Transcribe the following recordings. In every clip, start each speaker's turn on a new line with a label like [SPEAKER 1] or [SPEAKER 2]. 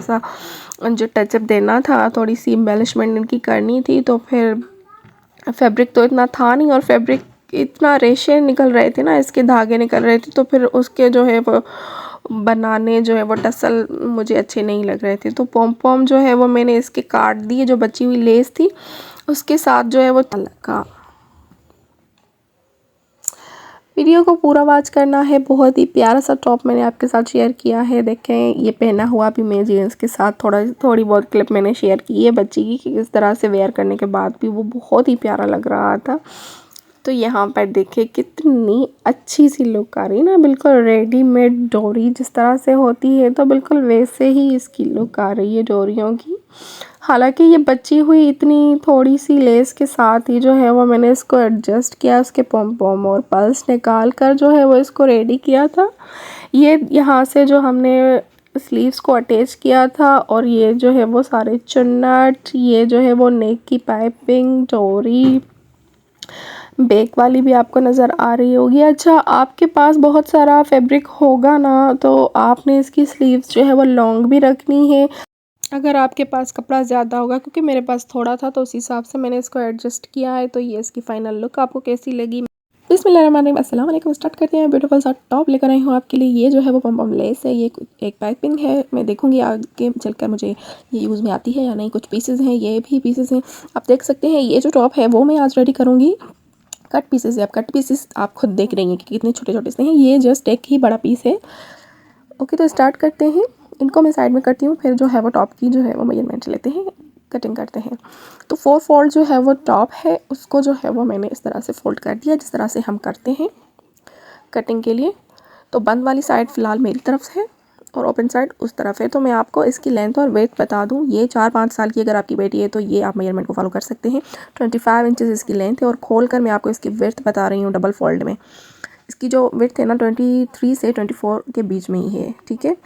[SPEAKER 1] सा जो टचअप देना था, थोड़ी सी एम्बेलिशमेंट इनकी करनी थी। तो फिर फैब्रिक तो इतना था नहीं और फैब्रिक इतना रेशे निकल रहे थे ना, इसके धागे निकल रहे थे, तो फिर उसके जो है वो बनाने जो है वो टसल मुझे अच्छे नहीं लग रहे थे। तो पॉम पॉम जो है वो मैंने इसके काट दिए, जो बची हुई लेस थी उसके साथ जो है वो लगा। वीडियो को पूरा वॉच करना है। बहुत ही प्यारा सा टॉप मैंने आपके साथ शेयर किया है। देखें ये पहना हुआ भी मैं जीन्स के साथ थोड़ी बहुत क्लिप मैंने शेयर की है बच्ची की, कि इस तरह से वेयर करने के बाद भी वो बहुत ही प्यारा लग रहा था। तो यहाँ पर देखिए कितनी अच्छी सी लुक आ रही है ना, बिल्कुल रेडीमेड डोरी जिस तरह से होती है तो बिल्कुल वैसे ही इसकी लुक आ रही है डोरियों की। हालांकि ये बची हुई इतनी थोड़ी सी लेस के साथ ही जो है वो मैंने इसको एडजस्ट किया, उसके पॉम पॉम और पल्स निकाल कर जो है वो इसको रेडी किया था। ये यहाँ से जो हमने स्लीव्स को अटैच किया था और ये जो है वो सारे चुन्नट, ये जो है वो नेक की पाइपिंग, डोरी, बैक वाली भी आपको नज़र आ रही होगी। अच्छा, आपके पास बहुत सारा फैब्रिक होगा ना तो आपने इसकी स्लीव्स जो है वो लॉन्ग भी रखनी है। अगर आपके पास कपड़ा ज़्यादा होगा, क्योंकि मेरे पास थोड़ा था तो उस हिसाब से मैंने इसको एडजस्ट किया है। तो ये इसकी फ़ाइनल लुक आपको कैसी लगी? बिस्मिल्लाहिर्रहमानिर्रहीम, अस्सलाम वालेकुम। स्टार्ट करते हैं। ब्यूटीफुल सा टॉप लेकर आई हूँ आपके लिए। ये जो है वो पम पम लेस है, ये एक पाइपिंग है। मैं देखूंगी आगे चलकर मुझे ये यूज़ में आती है या नहीं। कुछ पीसेस हैं, ये भी पीसेस हैं, आप देख सकते हैं। ये जो टॉप है वो मैं आज रेडी करूँगी। कट पीसेस है, आप कट पीसेस आप खुद देख रही हैं कि कितने छोटे छोटे से हैं। ये जस्ट एक ही बड़ा पीस है। ओके, तो स्टार्ट करते हैं। इनको मैं साइड में करती हूँ, फिर जो है वो टॉप की जो है वो मेजरमेंट लेते हैं, कटिंग करते हैं। तो 4 फोल्ड जो है वो टॉप है, उसको जो है वो मैंने इस तरह से फोल्ड कर दिया जिस तरह से हम करते हैं कटिंग के लिए। तो बंद वाली साइड फ़िलहाल मेरी तरफ से है और ओपन साइड उस तरफ है। तो मैं आपको इसकी लेंथ और वेथ बता दूं, ये 4-5 साल की अगर आपकी बेटी है तो ये आप मेजरमेंट को फॉलो कर सकते हैं। 25 इंचेस इसकी लेंथ है और खोल कर मैं आपको इसकी वेथ बता रही हूँ डबल फोल्ड में। इसकी जो वेथ है ना 23 से 24 के बीच में ही है, ठीक है।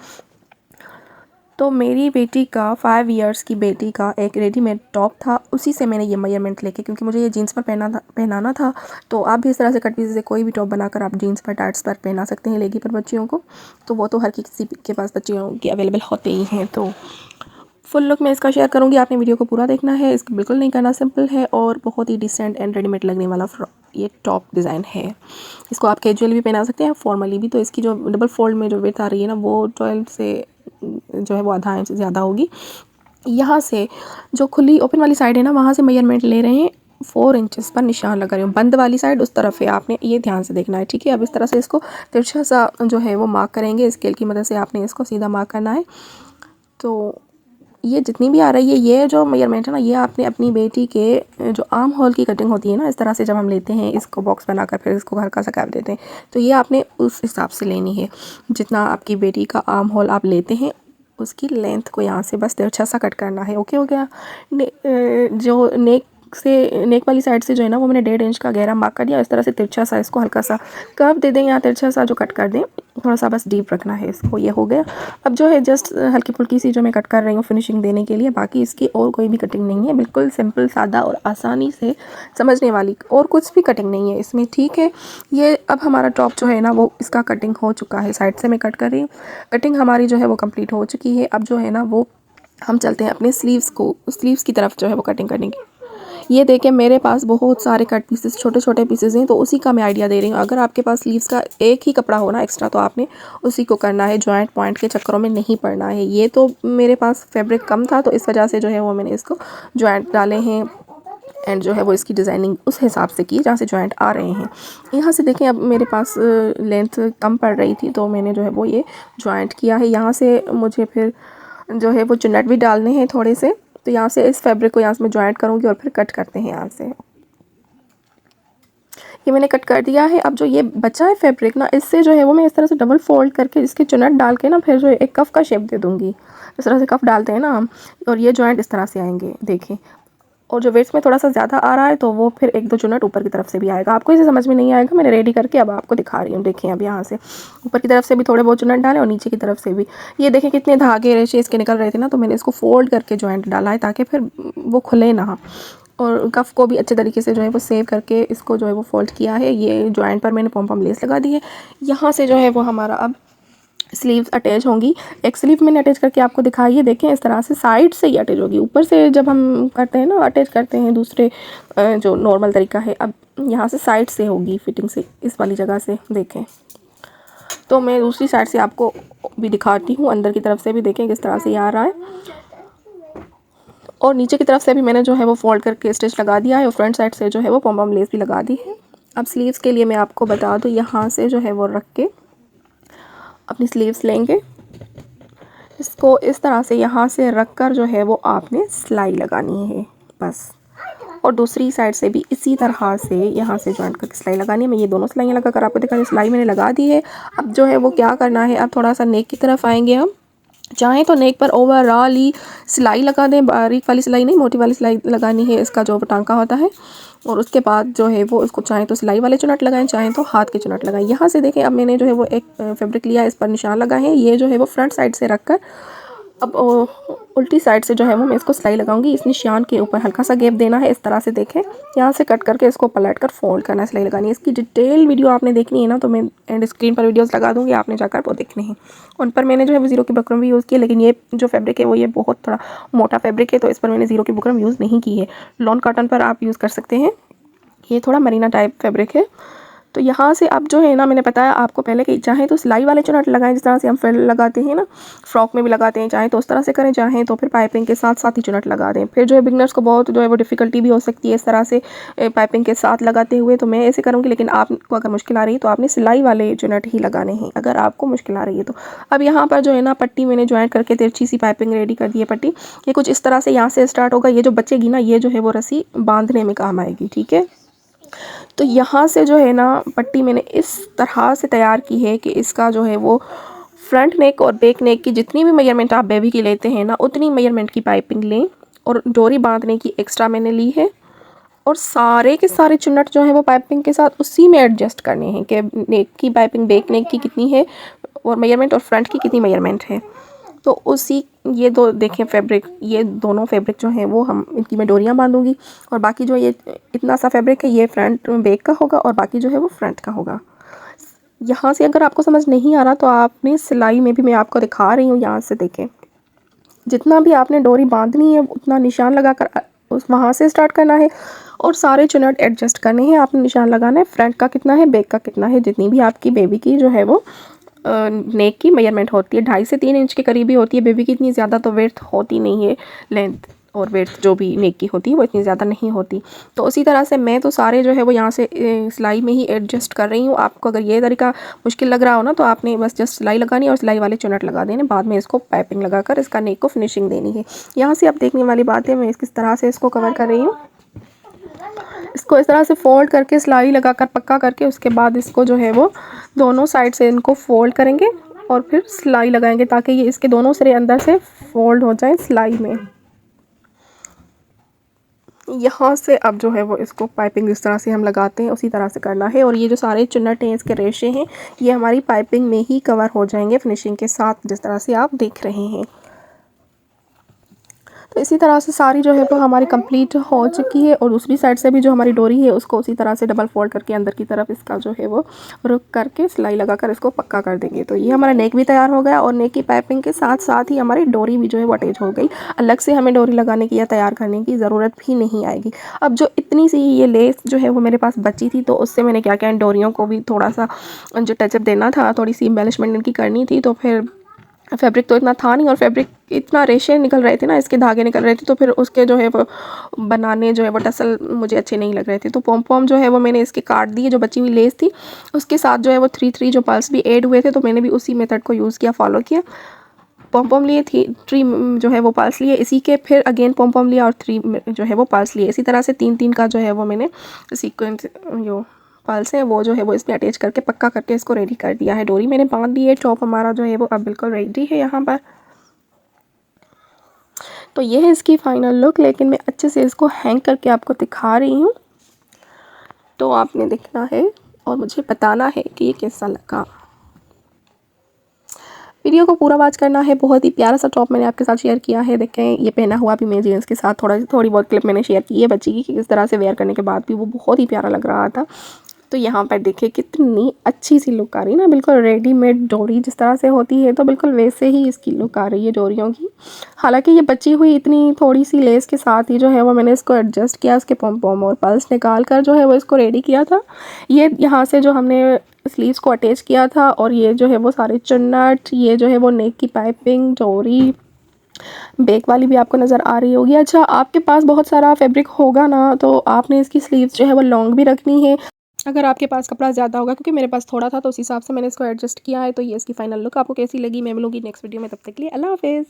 [SPEAKER 1] तो मेरी बेटी का 5 इयर्स की बेटी का एक रेडीमेड टॉप था, उसी से मैंने ये मेजरमेंट लेके, क्योंकि मुझे ये जीन्स पर पहनाना था। तो आप भी इस तरह से कट पीस से कोई भी टॉप बनाकर आप जीन्स पर, टाइट्स पर पहना सकते हैं लेगी पर बच्चियों को। तो वो तो हर किसी के पास बच्चियों के अवेलेबल होते ही हैं। तो फुल लुक मैं इसका शेयर करूँगी, आपने वीडियो को पूरा देखना है। इसको बिल्कुल नहीं करना, सिंपल है और बहुत ही डिसेंट एंड रेडीमेड लगने वाला ये टॉप डिज़ाइन है। इसको आप कैजुअल भी पहना सकते हैं, फॉर्मली भी। तो इसकी जो डबल फोल्ड में जो विड्थ आ रही है ना वो 12 से जो है वो आधा इंच ज़्यादा होगी। यहाँ से जो खुली ओपन वाली साइड है ना, वहाँ से मेजरमेंट ले रहे हैं, 4 इंचेस पर निशान लगा रही हूँ। बंद वाली साइड उस तरफ है, आपने ये ध्यान से देखना है, ठीक है। अब इस तरह से इसको तिरछा सा जो है वो मार्क करेंगे, स्केल की मदद से आपने इसको सीधा मार्क करना है। तो ये जितनी भी आ रही है, ये जो मेजरमेंट है ना, ये आपने अपनी बेटी के जो आर्म होल की कटिंग होती है ना, इस तरह से जब हम लेते हैं इसको बॉक्स बनाकर फिर इसको हल्का सा कैप देते हैं, तो ये आपने उस हिसाब से लेनी है। जितना आपकी बेटी का आर्म होल आप लेते हैं उसकी लेंथ को यहाँ से बस तिरछा सा कट करना है। ओके हो गया। जो नेक वाली साइड से जो है ना वो मैंने 1.5 इंच का गहरा मार्क कर दिया। इस तरह से तिरछा सा इसको हल्का सा कर्व दे दें, यहाँ तिरछा सा जो कट कर दें, थोड़ा सा बस डीप रखना है इसको। ये हो गया। अब जो है जस्ट हल्की फुल्की सी जो मैं कट कर रही हूँ फिनिशिंग देने के लिए, बाकी इसकी और कोई भी कटिंग नहीं है। बिल्कुल सिंपल सादा और आसानी से समझने वाली, और कुछ भी कटिंग नहीं है इसमें, ठीक है। ये अब हमारा टॉप जो है ना वो इसका कटिंग हो चुका है। साइड से मैं कट कर रही हूँ, कटिंग हमारी जो है वो कंप्लीट हो चुकी है। अब जो है ना वो हम चलते हैं अपने स्लीव्स की तरफ जो है वो कटिंग करने की। ये देखें मेरे पास बहुत सारे कट पीसेस, छोटे छोटे पीसेस हैं, तो उसी का मैं आइडिया दे रही हूँ। अगर आपके पास स्लीव्स का एक ही कपड़ा हो ना एक्स्ट्रा, तो आपने उसी को करना है, जॉइंट पॉइंट के चक्करों में नहीं पड़ना है। ये तो मेरे पास फैब्रिक कम था तो इस वजह से जो है वो मैंने इसको जॉइंट डाले हैं एंड जो है वो इसकी डिज़ाइनिंग उस हिसाब से की जहाँ से जॉइंट आ रहे हैं। यहाँ से देखें, अब मेरे पास लेंथ कम पड़ रही थी तो मैंने जो है वो ये जॉइंट किया है। यहाँ से मुझे फिर जो है वो चुन्नट भी डालने हैं थोड़े से, तो यहाँ से इस फैब्रिक को यहाँ से मैं जॉइंट करूँगी और फिर कट करते हैं। यहाँ से ये मैंने कट कर दिया है। अब जो ये बचा है फैब्रिक ना, इससे जो है वो मैं इस तरह से डबल फोल्ड करके इसके चुन्नट डाल के ना फिर जो एक कफ का शेप दे दूँगी। इस तरह से कफ डालते हैं ना हम, और ये जॉइंट इस तरह से आएंगे, देखें। और जो वेट्स में थोड़ा सा ज़्यादा आ रहा है तो वो फिर 1-2 चुन्नट ऊपर की तरफ से भी आएगा। आपको इसे समझ में नहीं आएगा, मैंने रेडी करके अब आपको दिखा रही हूँ। देखें अब यहाँ से ऊपर की तरफ से भी थोड़े बहुत चुन्नट डालें और नीचे की तरफ से भी। ये देखें कितने धागे रेशे इसके निकल रहे थे ना, तो मैंने इसको फोल्ड करके जॉइंट डाला है ताकि फिर वो खुले ना। और कफ को भी अच्छे तरीके से जो है वो सेव करके इसको जो है वो फोल्ड किया है। ये जॉइंट पर मैंने पॉम पॉम लेस लगा दी है। यहाँ से जो है वो हमारा अब स्लीव्स अटैच होंगी। एक स्लीव मैंने अटैच करके आपको दिखाई है, देखें इस तरह से साइड से ही अटैच होगी। ऊपर से जब हम करते हैं ना अटैच करते हैं दूसरे जो नॉर्मल तरीका है, अब यहाँ से साइड से होगी फिटिंग से, इस वाली जगह से देखें। तो मैं दूसरी साइड से आपको भी दिखाती हूँ, अंदर की तरफ से भी देखें किस तरह से ये आ रहा है। और नीचे की तरफ से भी मैंने जो है वो फोल्ड करके स्टिच लगा दिया है और फ्रंट साइड से जो है वो पॉम पॉम लेस भी लगा दी है। अब स्लीव्स के लिए मैं आपको बता दूँ, यहाँ से जो है वो रख के अपनी स्लीव्स लेंगे, इसको इस तरह से यहाँ से रख कर जो है वो आपने सिलाई लगानी है बस। और दूसरी साइड से भी इसी तरह से यहाँ से जॉइंट करके सिलाई लगानी है। मैं ये दोनों सिलाइयाँ लगा कर आपको दिखा रही हूँ। सिलाई मैंने लगा दी है। अब जो है वो क्या करना है, अब थोड़ा सा नेक की तरफ आएंगे हम। चाहें तो नेक पर ओवरऑल ही सिलाई लगा दें, बारीक वाली सिलाई नहीं, मोटी वाली सिलाई लगानी है, इसका जो टांका होता है। और उसके बाद जो है वो इसको चाहें तो सिलाई वाले चुनट लगाएं, चाहें तो हाथ के चुनट लगाएं। यहाँ से देखें, अब मैंने जो है वो एक फैब्रिक लिया, इस पर निशान लगाए हैं। ये जो है वो फ्रंट साइड से रख कर अब उल्टी साइड से जो है वो मैं इसको सिलाई लगाऊंगी। इस निशान के ऊपर हल्का सा गैप देना है, इस तरह से देखें। यहाँ से कट करके इसको पलट कर फोल्ड करना है, सिलाई लगानी है। इसकी डिटेल वीडियो आपने देखनी है ना, तो मैं एंड स्क्रीन पर वीडियोस लगा दूँगी, आपने जाकर वो देखने हैं। उन पर मैंने जो है वो ज़ीरो की बुकरम भी यूज़ की है, लेकिन ये जो फैब्रिक है वो ये बहुत थोड़ा मोटा फैब्रिक है, तो इस पर मैंने ज़ीरो की बुकरम यूज़ नहीं की है। लॉन कॉटन पर आप यूज़ कर सकते हैं, ये थोड़ा मरीना टाइप फैब्रिक है। तो यहाँ से अब जो है ना, मैंने बताया आपको पहले कि चाहें तो सिलाई वाले चुनट लगाएं, जिस तरह से हम फ्रिल लगाते हैं ना, फ्रॉक में भी लगाते हैं, चाहें तो उस तरह से करें, चाहें तो फिर पाइपिंग के साथ साथ ही चुनट लगा दें। फिर जो है बिगनर्स को बहुत जो है वो डिफ़िकल्टी भी हो सकती है इस तरह से पाइपिंग के साथ लगाते हुए, तो मैं ऐसे करूँगी। लेकिन आपको अगर मुश्किल आ रही है तो आपने सिलाई वाले चुनट ही लगाने हैं, अगर आपको मुश्किल आ रही है तो। अब यहाँ पर जो है ना पट्टी मैंने ज्वाइंट करके तिरछी सी पाइपिंग रेडी कर दी है। पट्टी ये कुछ इस तरह से यहाँ से स्टार्ट होगा, ये जो बचेगी ना, ये जो है वो रस्सी बांधने में काम आएगी, ठीक है। तो यहाँ से जो है ना पट्टी मैंने इस तरह से तैयार की है कि इसका जो है वो फ्रंट नेक और बैक नेक की जितनी भी मेजरमेंट आप बेबी की लेते हैं ना, उतनी मेजरमेंट की पाइपिंग लें। और डोरी बांधने की एक्स्ट्रा मैंने ली है, और सारे के सारे चुन्नट जो है वो पाइपिंग के साथ उसी में एडजस्ट करने हैं कि नेक की पाइपिंग बैक नेक की कितनी है और मेजरमेंट, और फ्रंट की कितनी मेजरमेंट है। तो उसी ये दो देखें फैब्रिक, ये दोनों फैब्रिक जो है वो हम इनकी मैं डोरियाँ बांधूंगी। और बाकी जो ये इतना सा फैब्रिक है ये फ्रंट बैक का होगा और बाकी जो है वो फ्रंट का होगा। यहाँ से अगर आपको समझ नहीं आ रहा तो आपने सिलाई में भी मैं आपको दिखा रही हूँ, यहाँ से देखें। जितना भी आपने डोरी बांधनी है उतना निशान लगा कर उस वहाँ से स्टार्ट करना है और सारे चुनट एडजस्ट करने हैं। आपने निशान लगाना है, फ्रंट का कितना है, बैक का कितना है। जितनी भी आपकी बेबी की जो है वो नेक की मेजरमेंट होती है 2.5 से 3 इंच के करीब ही होती है। बेबी की इतनी ज़्यादा तो वेथ होती नहीं है, लेंथ और वेथ जो भी नेक की होती है वो इतनी ज़्यादा नहीं होती। तो उसी तरह से मैं तो सारे जो है वो यहाँ से सिलाई में ही एडजस्ट कर रही हूँ। आपको अगर ये तरीका मुश्किल लग रहा हो ना, तो आपने बस जस्ट सिलाई लगानी है और सिलाई वाले चुनट लगा देने, बाद में इसको पाइपिंग लगाकर इसका नेक को फिनिशिंग देनी है। यहाँ से आप देखने वाली बात है, मैं किस तरह से इसको कवर कर रही हूँ। इसको इस तरह से फोल्ड करके सिलाई लगाकर पक्का करके उसके बाद इसको जो है वो दोनों साइड से इनको फोल्ड करेंगे और फिर सिलाई लगाएंगे, ताकि ये इसके दोनों सिरे अंदर से फोल्ड हो जाए सिलाई में। यहाँ से अब जो है वो इसको पाइपिंग जिस तरह से हम लगाते हैं उसी तरह से करना है। और ये जो सारे चुन्नट हैं, इसके रेशे हैं, ये हमारी पाइपिंग में ही कवर हो जाएंगे फिनिशिंग के साथ, जिस तरह से आप देख रहे हैं। तो इसी तरह से सारी जो है वो हमारी कंप्लीट हो चुकी है। और दूसरी साइड से भी जो हमारी डोरी है उसको उसी तरह से डबल फोल्ड करके अंदर की तरफ इसका जो है वो रुक करके सिलाई लगाकर इसको पक्का कर देंगे। तो ये हमारा नेक भी तैयार हो गया और नेक की पाइपिंग के साथ साथ ही हमारी डोरी भी जो है वो अटैच हो गई। अलग से हमें डोरी लगाने की या तैयार करने की ज़रूरत भी नहीं आएगी। अब जो इतनी सी ये लेस जो है वो मेरे पास बची थी, तो उससे मैंने क्या किया, इन डोरियों को भी थोड़ा सा जो टचअप देना था, थोड़ी सी एम्बेलिशमेंट इनकी करनी थी। तो फिर फैब्रिक तो इतना था नहीं और फैब्रिक इतना रेशे निकल रहे थे ना, इसके धागे निकल रहे थे, तो फिर उसके जो है वो बनाने जो है वो टसल मुझे अच्छे नहीं लग रहे थे। तो पॉम पॉम जो है वो मैंने इसके काट दिए, जो बची हुई लेस थी उसके साथ जो है वो 3 जो पल्स भी ऐड हुए थे, तो मैंने भी उसी मेथड को यूज़ किया, फॉलो किया। पॉम पॉम लिए, 3 जो है वो पल्स लिए इसी के, फिर अगेन पॉम पॉम लिया और 3 जो है वो पल्स लिए। इसी तरह से 3 का जो है वो मैंने सीक्वेंस जो पल्स है वो जो है वो इसमें अटैच करके पक्का करके इसको रेडी कर दिया है। डोरी मैंने बांध दी है, टॉप हमारा जो है वो अब बिल्कुल रेडी है यहाँ पर। तो ये है इसकी फाइनल लुक, लेकिन मैं अच्छे से इसको हैंग करके आपको दिखा रही हूँ, तो आपने देखना है और मुझे बताना है कि ये कैसा लगा। वीडियो को पूरा वॉच करना है। बहुत ही प्यारा सा टॉप मैंने आपके साथ शेयर किया है। देखें ये पहना हुआ भी मैं जीन्स के साथ थोड़ी बहुत क्लिप मैंने शेयर की है बच्ची की, कि किस तरह से वेयर करने के बाद भी वो बहुत ही प्यारा लग रहा था। तो यहाँ पर देखिए कितनी अच्छी सी लुक आ रही है ना, बिल्कुल रेडीमेड डोरी जिस तरह से होती है तो बिल्कुल वैसे ही इसकी लुक आ रही है डोरियों की। हालांकि ये बची हुई इतनी थोड़ी सी लेस के साथ ही जो है वो मैंने इसको एडजस्ट किया, इसके पॉम पॉम और पल्स निकाल कर जो है वो इसको रेडी किया था। ये यहाँ से जो हमने स्लीव्स को अटैच किया था और ये जो है वो सारे चुन्नट, ये जो है वो नेक की पाइपिंग, डोरी बैक वाली भी आपको नज़र आ रही होगी। अच्छा, आपके पास बहुत सारा फैब्रिक होगा ना तो आपने इसकी स्लीव्स जो है वो लॉन्ग भी रखनी है। अगर आपके पास कपड़ा ज़्यादा होगा, क्योंकि मेरे पास थोड़ा था तो उस हिसाब से मैंने इसको एडजस्ट किया है। तो ये इसकी फाइनल लुक आपको कैसी लगी मैं मिलूंगी नेक्स्ट वीडियो में, तब तक के लिए अल्लाह हाफिज़।